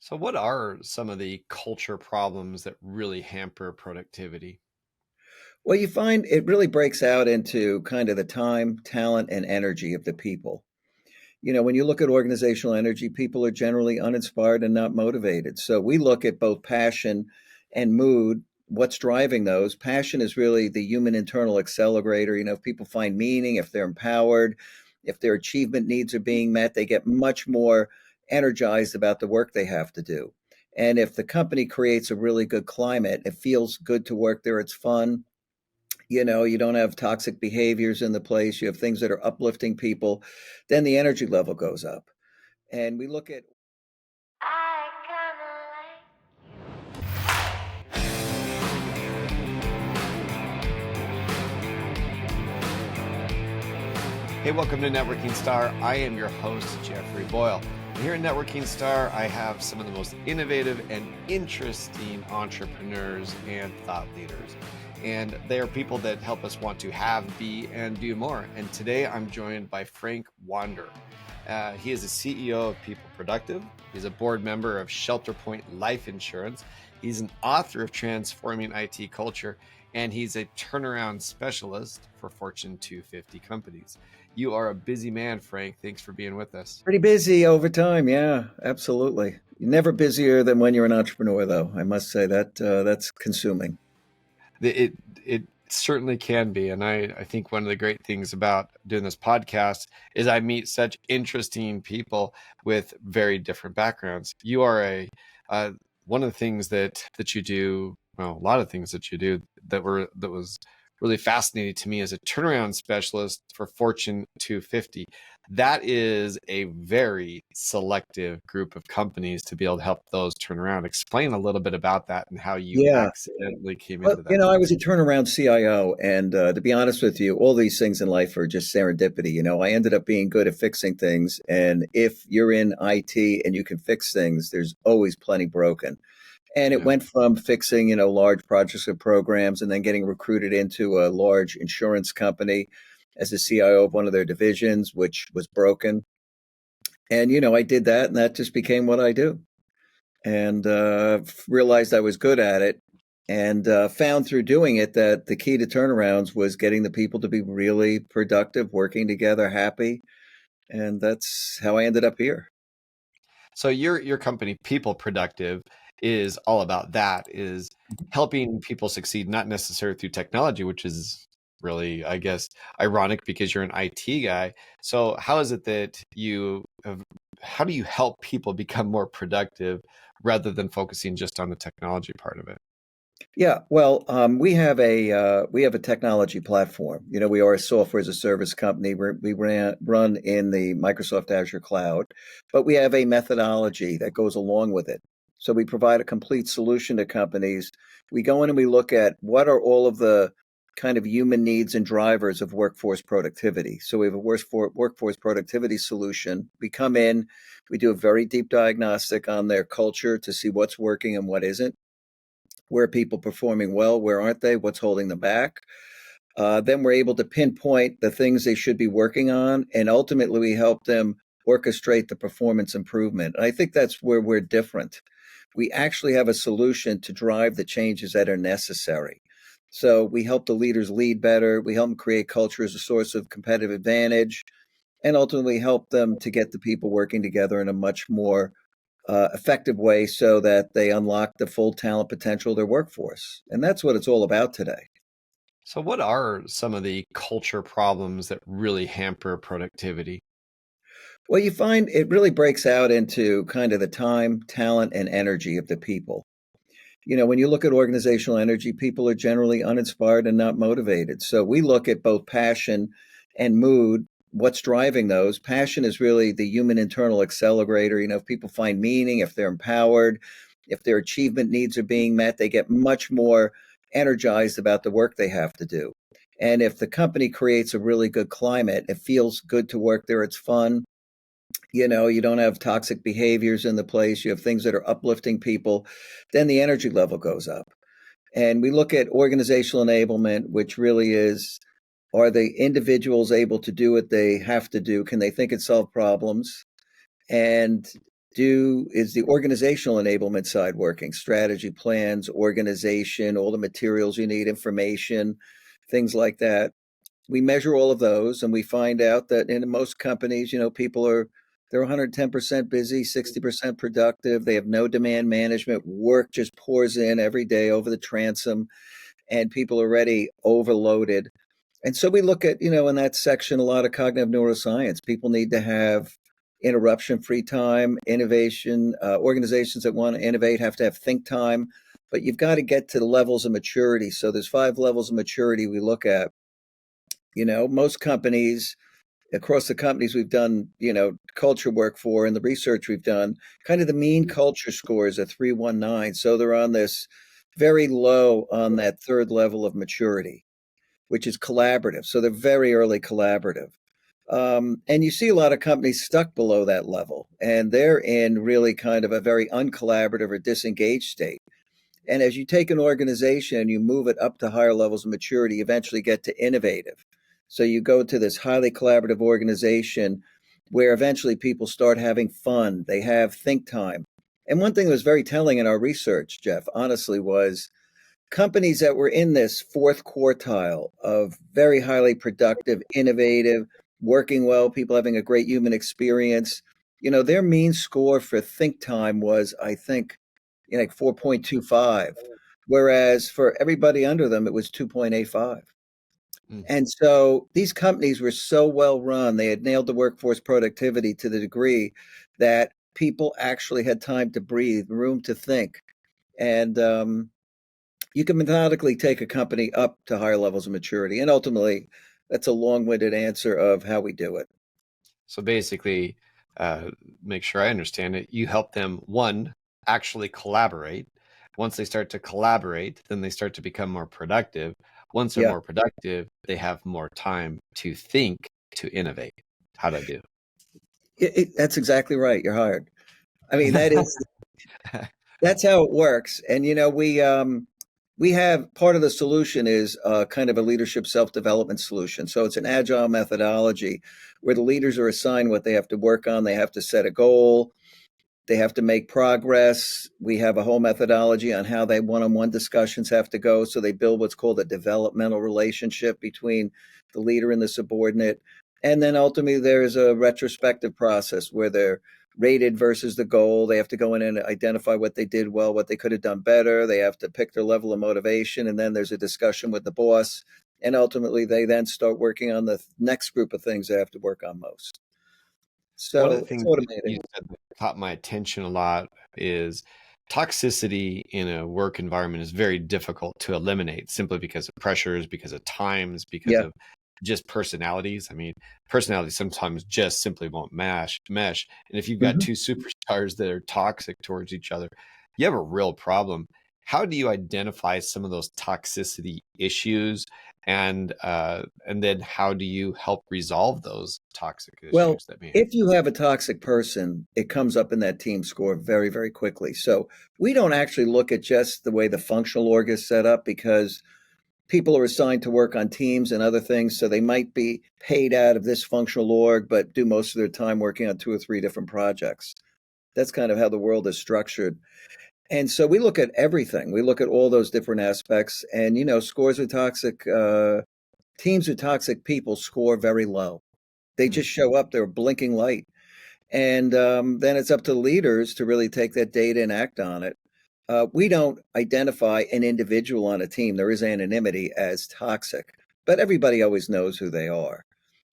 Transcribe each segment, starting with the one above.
So, what are some of the culture problems that really hamper productivity? Well, you find it really breaks out into kind of the time, talent, and energy of the people. When you look at organizational energy, people are generally uninspired and not motivated. So we look at both passion and mood. What's driving those? Passion is really the human internal accelerator. If people find meaning, if they're empowered, if their achievement needs are being met, they get much more energized about the work they have to do. And if the company creates a really good climate, it feels good to work there, it's fun, you don't have toxic behaviors in the place, you have things that are uplifting people, then the energy level goes up. And we look at I kinda Hey, welcome to Networking Star. I am your host, Jeffery Boyle. And here at Networking Star, I have some of the most innovative and interesting entrepreneurs and thought leaders. And they are people that help us want to have, be, and do more. And today I'm joined by Frank Wander. He is the CEO of People Productive. He's a board member of Shelter Point Life Insurance. He's an author of Transforming IT Culture, and he's a turnaround specialist for Fortune 250 companies. You are a busy man, Frank. Thanks for being with us. pretty busy over time. Yeah, absolutely. You're never busier than when you're an entrepreneur, though. I must say that that's consuming. It certainly can be. And I think one of the great things about doing this podcast is I meet such interesting people with very different backgrounds. You are uh, one of the things that you do, well, a lot of things that you do that was really fascinating to me as a turnaround specialist for Fortune 250. That is a very selective group of companies to be able to help those turn around. Explain a little bit about that and how you Yeah. accidentally came Well, into that I was space. a turnaround CIO, and to be honest with you, all these things in life are just serendipity. I ended up being good at fixing things, and if you're in IT and you can fix things, there's always plenty broken. And it Yeah. went from fixing, large projects and programs and then getting recruited into a large insurance company as a CIO of one of their divisions, which was broken. And, I did that and that just became what I do. And realized I was good at it and found through doing it that the key to turnarounds was getting the people to be really productive, working together, happy. And that's how I ended up here. So your company, People Productive, is all about that, is helping people succeed, not necessarily through technology, which is really, I guess, ironic because you're an IT guy. So how is it that how do you help people become more productive rather than focusing just on the technology part of it? Yeah, well, we have a technology platform. We are a software as a service company. We run in the Microsoft Azure cloud, but we have a methodology that goes along with it. So we provide a complete solution to companies. We go in and we look at what are all of the kind of human needs and drivers of workforce productivity. So we have a workforce productivity solution. We come in, we do a very deep diagnostic on their culture to see what's working and what isn't. Where are people performing well? Where aren't they? What's holding them back? Then we're able to pinpoint the things they should be working on, and ultimately we help them orchestrate the performance improvement. And I think that's where we're different. We actually have a solution to drive the changes that are necessary. So we help the leaders lead better. We help them create culture as a source of competitive advantage, and ultimately help them to get the people working together in a much more effective way so that they unlock the full talent potential of their workforce. And that's what it's all about today. So what are some of the culture problems that really hamper productivity? Well, you find it really breaks out into kind of the time, talent, and energy of the people. When you look at organizational energy, people are generally uninspired and not motivated. So we look at both passion and mood. What's driving those? Passion is really the human internal accelerator. If people find meaning, if they're empowered, if their achievement needs are being met, they get much more energized about the work they have to do. And if the company creates a really good climate, it feels good to work there, it's fun, you don't have toxic behaviors in the place, you have things that are uplifting people, then the energy level goes up. And we look at organizational enablement, which really is, are the individuals able to do what they have to do? Can they think and solve problems? And is the organizational enablement side working? Strategy, plans, organization, all the materials you need, information, things like that. We measure all of those and we find out that in most companies, people they're 110% busy, 60% productive. They have no demand management. Work just pours in every day over the transom, and people are already overloaded. And so we look at, in that section, a lot of cognitive neuroscience. People need to have interruption free time, innovation. Organizations that want to innovate have to have think time, but you've got to get to the levels of maturity. So there's 5 levels of maturity we look at. Most companies, across the companies we've done, culture work for, and the research we've done, kind of the mean culture score is a 319. So they're on this very low on that third level of maturity, which is collaborative. So they're very early collaborative. And you see a lot of companies stuck below that level, and they're in really kind of a very uncollaborative or disengaged state. And as you take an organization and you move it up to higher levels of maturity, you eventually get to innovative. So you go to this highly collaborative organization where eventually people start having fun. They have think time. And one thing that was very telling in our research, Jeff, honestly, was companies that were in this fourth quartile of very highly productive, innovative, working well, people having a great human experience, their mean score for think time was, I think, like 4.25, whereas for everybody under them, it was 2.85. Mm. And so these companies were so well run, they had nailed the workforce productivity to the degree that people actually had time to breathe, room to think. And you can methodically take a company up to higher levels of maturity. And ultimately, that's a long-winded answer of how we do it. So basically, make sure I understand it. You help them, one, actually collaborate. Once they start to collaborate, then they start to become more productive. Once they're Yeah, more productive, they have more time to think, to innovate. How'd I do? that's exactly right. You're hired. I mean, that's how it works. And we have part of the solution is kind of a leadership self-development solution. So it's an agile methodology where the leaders are assigned what they have to work on. They have to set a goal. They have to make progress. We have a whole methodology on how they one-on-one discussions have to go. So they build what's called a developmental relationship between the leader and the subordinate. And then ultimately there's a retrospective process where they're rated versus the goal. They have to go in and identify what they did well, what they could have done better. They have to pick their level of motivation. And then there's a discussion with the boss. And ultimately they then start working on the next group of things they have to work on most. One of the So it's things that automated. you said that caught my attention a lot is toxicity in a work environment is very difficult to eliminate simply because of pressures, because of times, because Yeah. of just personalities. I mean, personalities sometimes just simply won't mesh. And if you've got Mhm. two superstars that are toxic towards each other, you have a real problem. How do you identify some of those toxicity issues, and then how do you help resolve those toxic Well, issues that may if you have a toxic person, it comes up in that team score very, very quickly. So we don't actually look at just the way the functional org is set up because people are assigned to work on teams and other things. So they might be paid out of this functional org, but do most of their time working on 2 or 3 different projects. That's kind of how the world is structured. And so we look at everything. We look at all those different aspects. And, scores with toxic teams with toxic people score very low. They Mm. just show up, they're a blinking light. And then it's up to leaders to really take that data and act on it. We don't identify an individual on a team. There is anonymity as toxic, but everybody always knows who they are.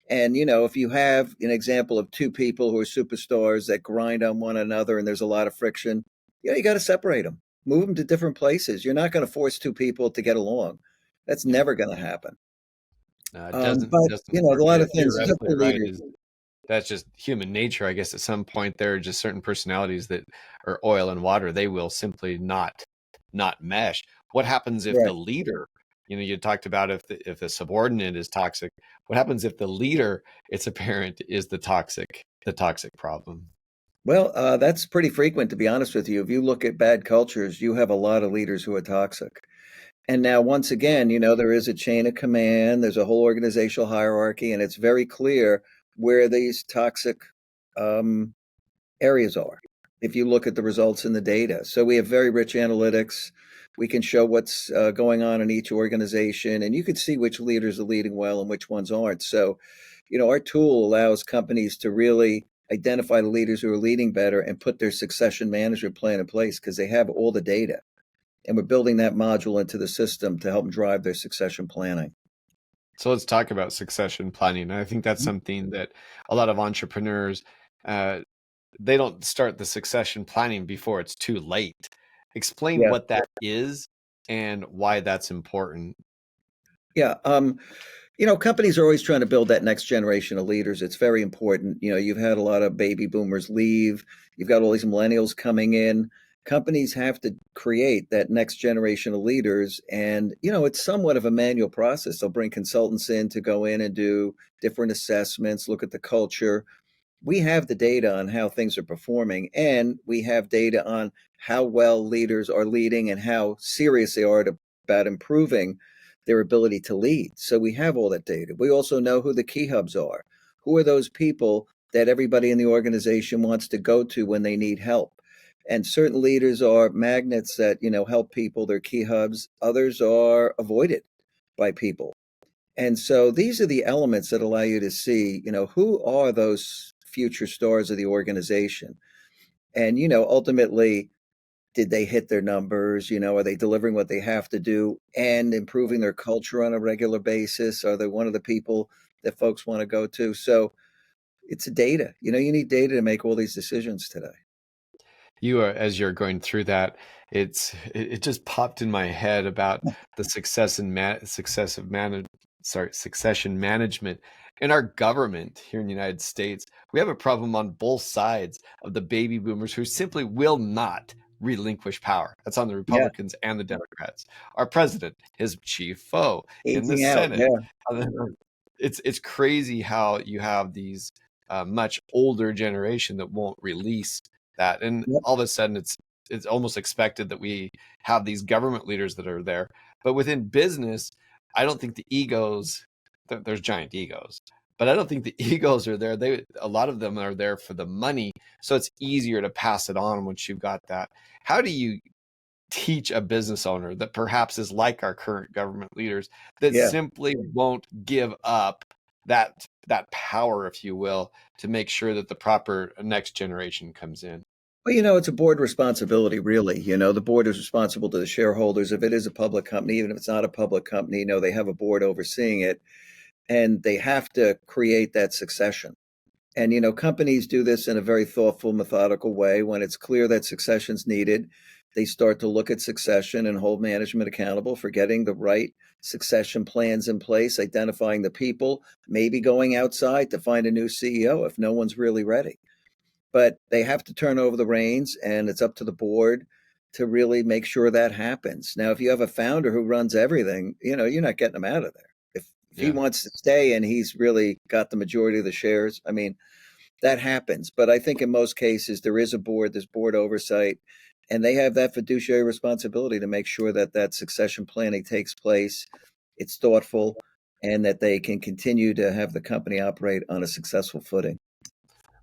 And, if you have an example of 2 people who are superstars that grind on one another and there's a lot of friction, you got to separate them, move them to different places. You're not going to force 2 people to get along. That's Yeah. never going to happen. It doesn't But, doesn't a work. lot of You're things, it's up to absolutely right. leaders. That's just human nature, I guess. At some point, there are just certain personalities that are oil and water. They will simply not mesh. What happens if the Right. leader, you talked about if the subordinate is toxic. What happens if the leader, it's apparent, is the toxic problem? Well, that's pretty frequent, to be honest with you. If you look at bad cultures, you have a lot of leaders who are toxic. And now, once again, there is a chain of command, there's a whole organizational hierarchy, and it's very clear where these toxic um, areas are. if you look at the results in the data. So we have very rich analytics. We can show what's going on in each organization, and you can see which leaders are leading well and which ones aren't. So, our tool allows companies to really identify the leaders who are leading better and put their succession management plan in place because they have all the data. And we're building that module into the system to help them drive their succession planning. So let's talk about succession planning. And I think that's something that a lot of entrepreneurs, uh, they don't start the succession planning before it's too late. Explain Yeah. what that is and why that's important. Yeah. Companies are always trying to build that next generation of leaders. It's very important. You've had a lot of baby boomers leave. You've got all these millennials coming in. Companies have to create that next generation of leaders. And, it's somewhat of a manual process. They'll bring consultants in to go in and do different assessments, look at the culture. We have the data on how things are performing, and we have data on how well leaders are leading and how serious they are about improving their ability to lead. So we have all that data. We also know who the key hubs are. Who are those people that everybody in the organization wants to go to when they need help? And certain leaders are magnets that, help people, they're key hubs. Others are avoided by people. And so these are the elements that allow you to see, who are those future stars of the organization? And, ultimately, did they hit their numbers? Are they delivering what they have to do and improving their culture on a regular basis? Are they one of the people that folks want to go to? So it's data. You need data to make all these decisions today. You are, as you're going through that, it just popped in my head about the succession management in our government here in the United States. We have a problem on both sides of the baby boomers who simply will not relinquish power. That's on the Yeah. Republicans and the Democrats. Our president, his chief foe in the Aging out. Senate. Yeah. It's crazy how you have these much older generation that won't release that, and Yep. all of a sudden it's almost expected that we have these government leaders that are there. But within business, I don't think the egos, there's giant egos, but I don't think the egos are there. A lot of them are there for the money, so it's easier to pass it on once you've got that. How do you teach a business owner that perhaps is like our current government leaders that Yeah. simply won't give up that power, if you will, to make sure that the proper next generation comes in? Well, it's a board responsibility, really. The board is responsible to the shareholders. If it is a public company, even if it's not a public company, they have a board overseeing it, and they have to create that succession. And, companies do this in a very thoughtful, methodical way. When it's clear that succession's needed, they start to look at succession and hold management accountable for getting the right succession plans in place, identifying the people, maybe going outside to find a new CEO if no one's really ready. But they have to turn over the reins, and it's up to the board to really make sure that happens. Now, if you have a founder who runs everything, you're not getting them out of there. If he Yeah. wants to stay and he's really got the majority of the shares, I mean, that happens. But I think in most cases, there is a board, there's board oversight, and they have that fiduciary responsibility to make sure that that succession planning takes place. It's thoughtful, and that they can continue to have the company operate on a successful footing.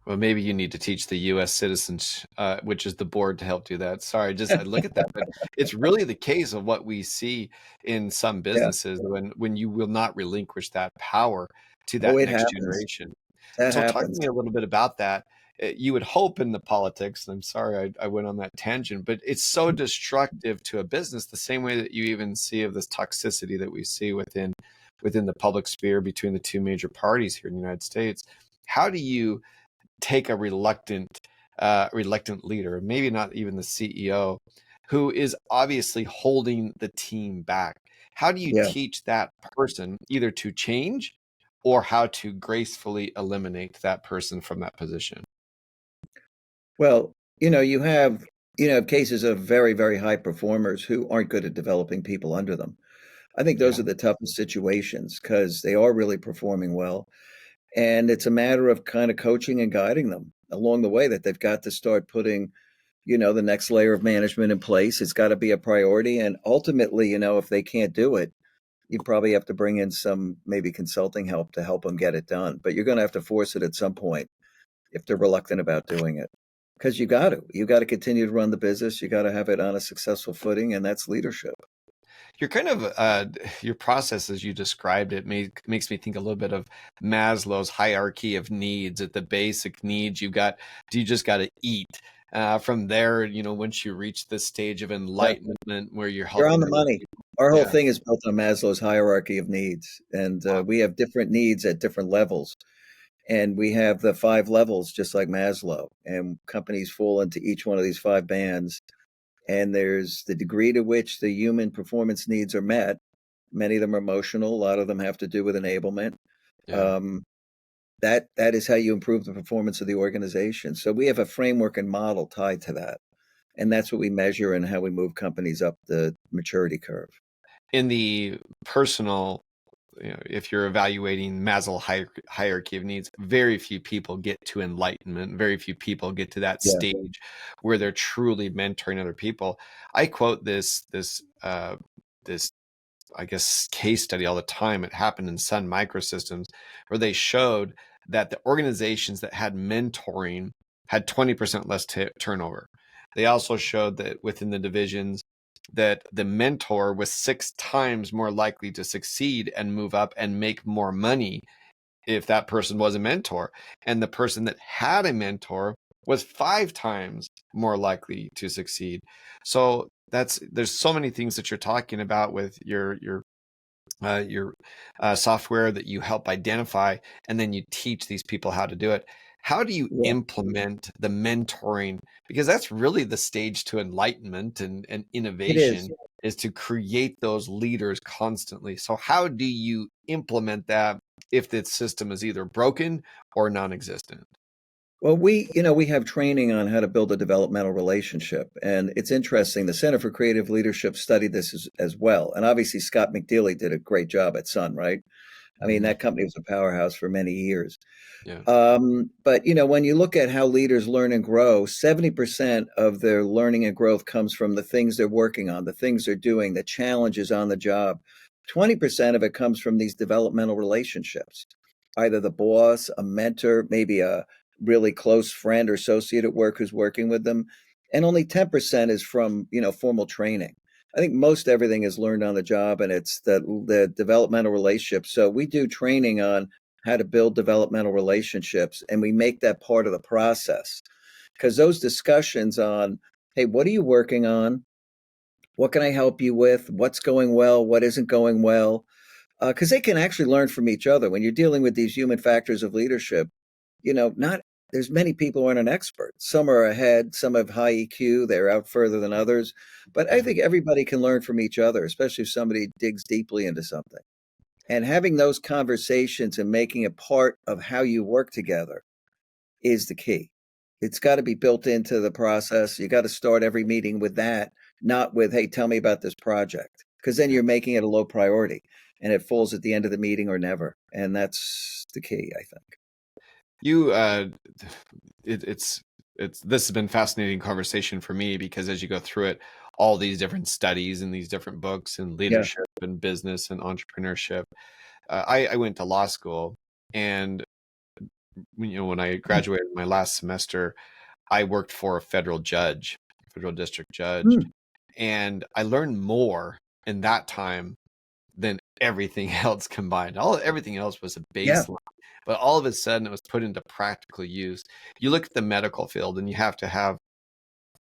Well, maybe you need to teach the U.S. citizens, which is the board, to help do that. Sorry, just I look at that, but it's really the case of what we see in some Yeah. businesses when you will not relinquish that power to Oh, that it next happens. generation. That So, talk to happens. me a little bit about that. You would hope in the politics, and I'm sorry I went on that tangent, but it's so destructive to a business, the same way that you even see of this toxicity that we see within the public sphere between the two major parties here in the United States. How do you take a reluctant leader, maybe not even the CEO, who is obviously holding the team back? How do you Yeah. teach that person either to change or how to gracefully eliminate that person from that position? Well, you have cases of very, very high performers who aren't good at developing people under them. I think those Yeah. are the toughest situations because they are really performing well. And it's a matter of kind of coaching and guiding them along the way that they've got to start putting, the next layer of management in place. It's got to be a priority. And ultimately, if they can't do it, you probably have to bring in some maybe consulting help to help them get it done. But you're going to have to force it at some point if they're reluctant about doing it. because you got to continue to run the business. You got to have it on a successful footing, and that's leadership. You're kind of your process as you described it makes me think a little bit of Maslow's hierarchy of needs. At the basic needs, you just got to eat. From there, once you reach this stage of Yeah, enlightenment where you're you're on helping the other money. people. Our whole Yeah. thing is built on Maslow's hierarchy of needs, and Wow. we have different needs at different levels. And we have the five levels, just like Maslow, and companies fall into each one of these five bands. And there's the degree to which the human performance needs are met. Many of them are emotional. A lot of them have to do with enablement. Yeah. Um, that is how you improve the performance of the organization. So we have a framework and model tied to that, and that's what we measure and how we move companies up the maturity curve. In the personal, if you're evaluating Maslow hierarchy of needs, very few people get to enlightenment. Very few people get to that Yeah, stage where they're truly mentoring other people. I quote this I guess case study all the time. It happened in Sun Microsystems, where they showed that the organizations that had mentoring had 20% less turnover. They also showed that within the divisions that the mentor was 6 times more likely to succeed and move up and make more money if that person was a mentor. And the person that had a mentor was 5 times more likely to succeed. So there's so many things that you're talking about with your software that you help identify, and then you teach these people how to do it. How do you yeah, implement the mentoring? Because that's really the stage to enlightenment and it is. innovation, is to create those leaders constantly. So how do you implement that if the system is either broken or non-existent? Well, we have training on how to build a developmental relationship, and it's interesting. The Center for Creative Leadership studied this as well, and obviously Scott McDeely did a great job at Sun, right? I mean, Mhm. that company was a powerhouse for many years. Yeah. But when you look at how leaders learn and grow, 70% of their learning and growth comes from the things they're working on, the things they're doing, the challenges on the job. 20% of it comes from these developmental relationships, either the boss, a mentor, maybe a really close friend or associate at work who's working with them. And only 10% is from, formal training. I think most everything is learned on the job, and it's the developmental relationships. So we do training on how to build developmental relationships, and we make that part of the process, because those discussions on, hey, what are you working on, what can I help you with, what's going well, what isn't going well, because they can actually learn from each other when you're dealing with these human factors of leadership. Not there's many people who aren't an expert. Some are ahead, some have high EQ, they're out further than others, but I Yeah. think everybody can learn from each other, especially if somebody digs deeply into something. And having those conversations and making it part of how you work together is the key. It's got to be built into the process. You got to start every meeting with that, not with, hey, tell me about this project, because then Yeah. you're making it a low priority and it falls at the end of the meeting or never. And that's the key, I think. You it's this has been fascinating conversation for me, because as you go through it, all these different studies and these different books and Yeah. leadership and business and entrepreneurship. I went to law school, and when I graduated my last semester, I worked for a federal district judge, Mm, and I learned more in that time than everything else combined. Everything else was a yeah. baseline, but all of a sudden it was put into practical use. You look at the medical field, and you have to have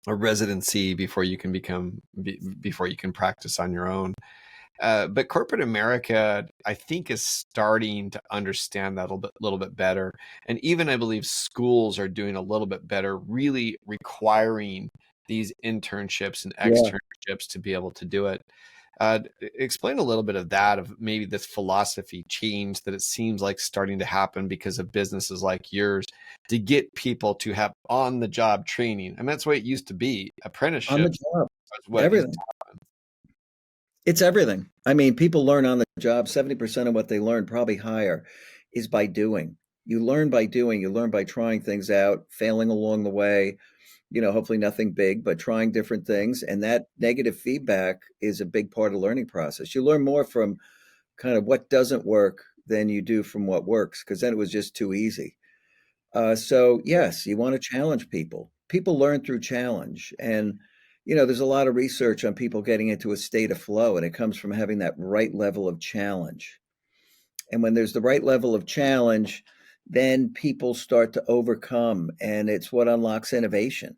a residency before you can practice on your own. But corporate America, I think, is starting to understand that little bit better. And even I believe schools are doing a little bit better, really requiring these internships and Yeah. externships to be able to do it. Explain a little bit of that, of maybe this philosophy change that it seems like starting to happen because of businesses like yours, to get people to have on the job training. I mean, that's the way it used to be. On the Apprenticeships job, was what used everything. to happen. It's everything. I mean, people learn on the job. 70% of what they learn, probably higher, is by doing. You learn by doing, you learn by trying things out, failing along the way, hopefully nothing big, but trying different things. And that negative feedback is a big part of the learning process. You learn more from kind of what doesn't work than you do from what works, because then it was just too easy. So, yes, you want to challenge people. people learn through challenge. And, there's a lot of research on people getting into a state of flow, and it comes from having that right level of challenge. And when there's the right level of challenge, then people start to overcome, and it's what unlocks innovation.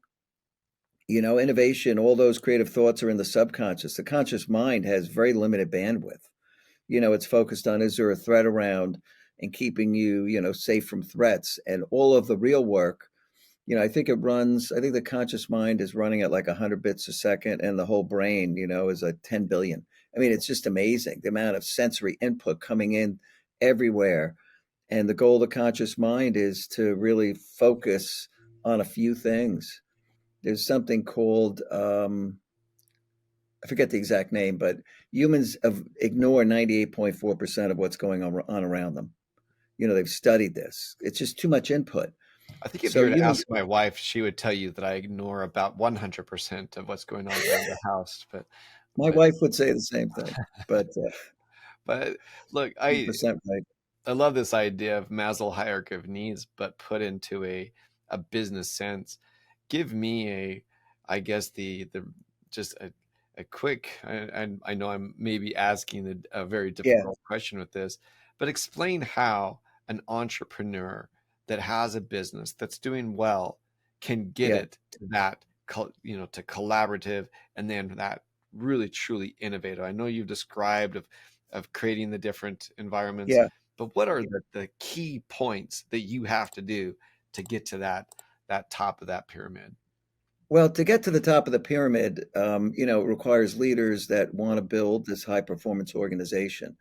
Innovation, all those creative thoughts are in the subconscious. The conscious mind has very limited bandwidth. It's focused on, is there a threat around, and keeping you, safe from threats. And all of the real work, I think the conscious mind is running at like 100 bits a second, and the whole brain, is a 10 billion. I mean, it's just amazing the amount of sensory input coming in everywhere. And the goal of the conscious mind is to really focus on a few things. There's something called, I forget the exact name, but humans ignore 98.4% of what's going on around them. They've studied this. It's just too much input. I think if you So were to humans, ask my wife, she would tell you that I ignore about 100% of what's going on around the house. my But wife would say the same thing, but but look, 100% right. I love this idea of Maslow hierarchy of needs, but put into a business sense. Give me I guess the just a quick. I know I'm maybe asking a very Yeah, difficult question with this, but explain how an entrepreneur that has a business that's doing well can get yeah, it to that to collaborative, and then that really truly innovative. I know you've described of creating the different environments, yeah. but what are the key points that you have to do to get to that top of that pyramid? Well, to get to the top of the pyramid, it requires leaders that want to build this high performance organization.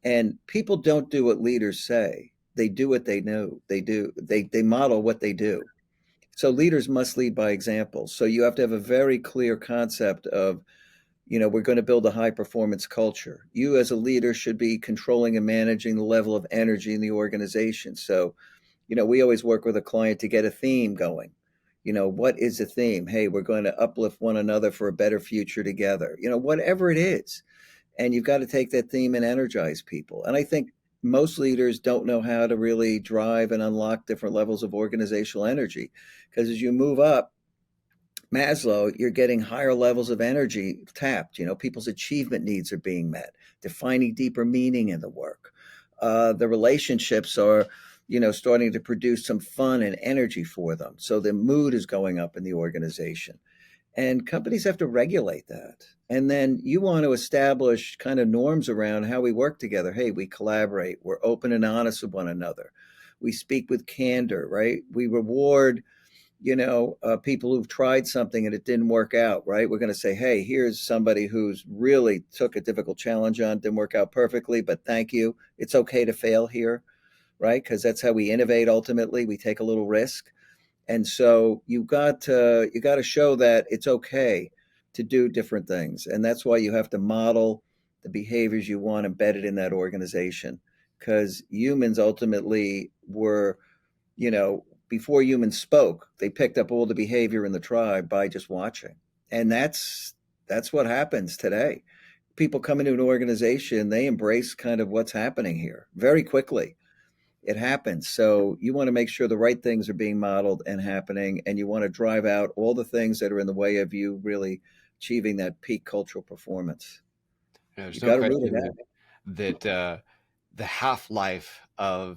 And people don't do what leaders say. They do what they know. They do. They model what they do. So leaders must lead by example. So you have to have a very clear concept of, we're going to build a high performance culture. You as a leader should be controlling and managing the level of energy in the organization. So, we always work with a client to get a theme going. What is the theme? Hey, we're going to uplift one another for a better future together. Whatever it is. And you've got to take that theme and energize people. And I think most leaders don't know how to really drive and unlock different levels of organizational energy, because as you move up Maslow, you're getting higher levels of energy tapped. People's achievement needs are being met, defining deeper meaning in the work. The relationships are, starting to produce some fun and energy for them. So the mood is going up in the organization. And companies have to regulate that. And then you want to establish kind of norms around how we work together. Hey, we collaborate, we're open and honest with one another, we speak with candor, right? We reward people who've tried something and it didn't work out, right? We're going to say, hey, here's somebody who's really took a difficult challenge on, didn't work out perfectly, but thank you. It's okay to fail here, right? Because that's how we innovate. Ultimately, we take a little risk. And so you got to show that it's okay to do different things. And that's why you have to model the behaviors you want embedded in that organization. Because humans ultimately were, before humans spoke, they picked up all the behavior in the tribe by just watching. And that's what happens today. People come into an organization, they embrace kind of what's happening here very quickly. It happens. So you want to make sure the right things are being modeled and happening, and you want to drive out all the things that are in the way of you really achieving that peak cultural performance. You There's no got to root it question out. that the half life of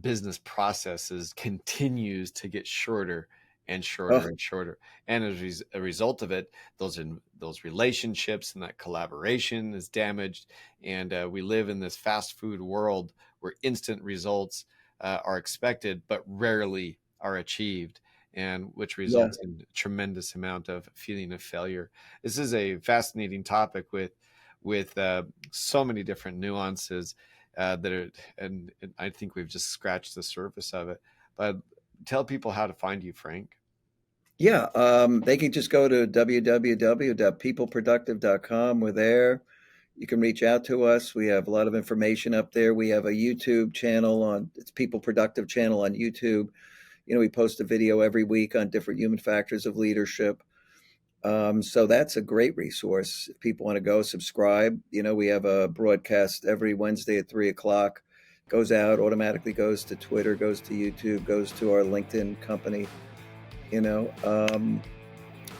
business processes continues to get shorter and shorter Oh, and shorter. And as a result of it, those relationships and that collaboration is damaged. And we live in this fast food world where instant results are expected, but rarely are achieved. And which yeah. results in a tremendous amount of feeling of failure. This is a fascinating topic with so many different nuances that are, and I think we've just scratched the surface of it. But tell people how to find you, Frank. Yeah. They can just go to www.peopleproductive.com. We're there. You can reach out to us. We have a lot of information up there. We have a YouTube channel it's People Productive channel on YouTube. We post a video every week on different human factors of leadership. So that's a great resource. If people want to go subscribe, we have a broadcast every Wednesday at 3 o'clock, goes out, automatically goes to Twitter, goes to YouTube, goes to our LinkedIn company. you know.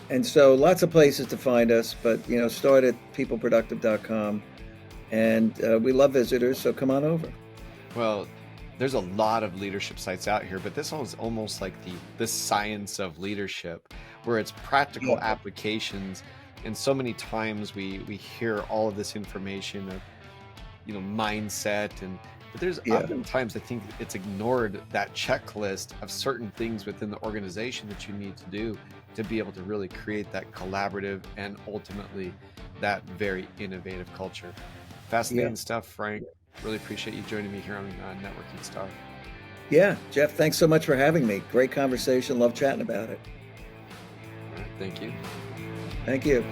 And so lots of places to find us, but start at peopleproductive.com, and we love visitors, so come on over. Well, there's a lot of leadership sites out here, but this one is almost like the science of leadership, where it's practical Yeah. applications. And so many times we hear all of this information of mindset, but there's Yeah. oftentimes I think it's ignored, that checklist of certain things within the organization that you need to do to be able to really create that collaborative and ultimately that very innovative culture. Fascinating Yeah. stuff, Frank. Really appreciate you joining me here on Networking Star. Yeah, Jeff, thanks so much for having me. Great conversation. Love chatting about it. All right, thank you. Thank you.